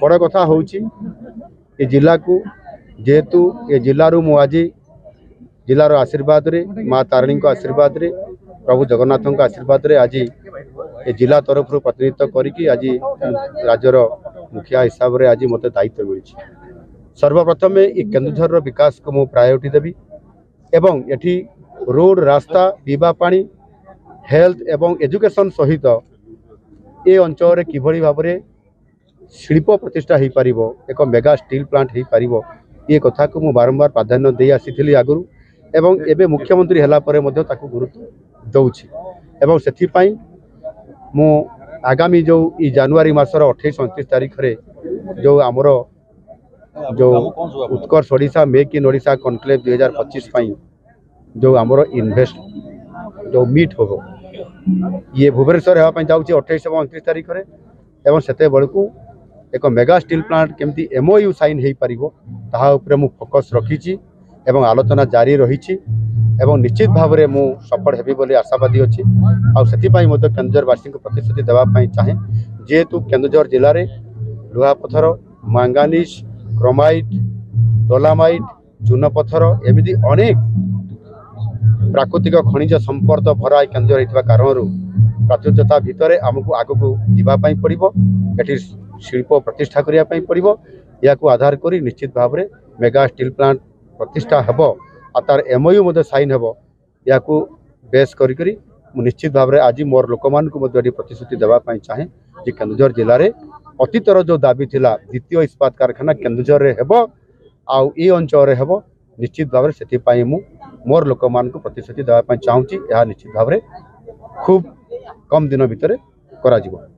बड़ कथा हूँ ये जिला को जेहेतु ये जिलू मु आज जिलार आशीर्वाद रे माँ तारिणी आशीर्वाद रे प्रभु जगन्नाथ आशीर्वाद रे आज ये जिला तरफ प्रतिनिधित्व करी आज राज्यर मुखिया हिसाब से आज मत दायित्व मिली। सर्वप्रथम ये केन्दुझर विकास को मु प्रायोरिटी देवी एवं एठी रोड रास्ता पीवा पानी हेल्थ एवं एजुकेशन सहित ये अंचल किभली भाव में शिल्प प्रतिष्ठा हो पार एक मेगा स्टील प्लांट हो पार ये कथा को मुझे बारंबार प्राधान्य दे आसी आगु एवं एबे मुख्यमंत्री हला परे मध्य ताकू गुरुत्व दौछि एवं सेथिपाई मु आगामी जो ई जनवरी मासर 28-29 तारीख रे जो आमर जो Utkarsh Odisha make in Odisha conclave 2025 पाई जो आमर इन्वेस्ट जो मीट हो ये भुवनेश्वर होगापी जाऊँगी 28 और 29 तारीख रे एवं सेते बेलू एक मेगा स्टील प्लांट केमती MOU साइन हो पार ताहा उपरे मु फोकस रखी एवं आलोचना जारी रही एवं निश्चित भाव में मु सफल हेबी बोली आशावादी अच्छी आउ केन्दुझरवासी को प्रतिश्रुति देवाई चाहे जेहेतु केन्दुझर जिले में लुहापथर मांगानीज क्रोमाइट डोलामाइट चूनपथर एमती अनेक प्राकृतिक खनिज संपद भरा केन्दुझर होता कारण प्राचुर्यता भितर आमको आगक जावाई पड़ो ये शिल्प प्रतिष्ठा करने पड़ो या आधार कर निश्चित भाव में मेगा स्टील प्लांट प्रतिष्ठा हेब आ तार MOU साइन हेब या बेस करी निश्चित भाव में आज मोर लोक मान प्रतिश्रुति देवाई चाहे कि केन्दुझर जिले में अतीतर जो दाबी थिला द्वितीय इस्पात कारखाना केन्दुझर रे हेब आउ ई अंचल रे हेब निश्चित भाव से मोर लोक मान प्रतिश्रुति देवाई चाहूँगी यह निश्चित भाव में खूब कम दिन भितर करा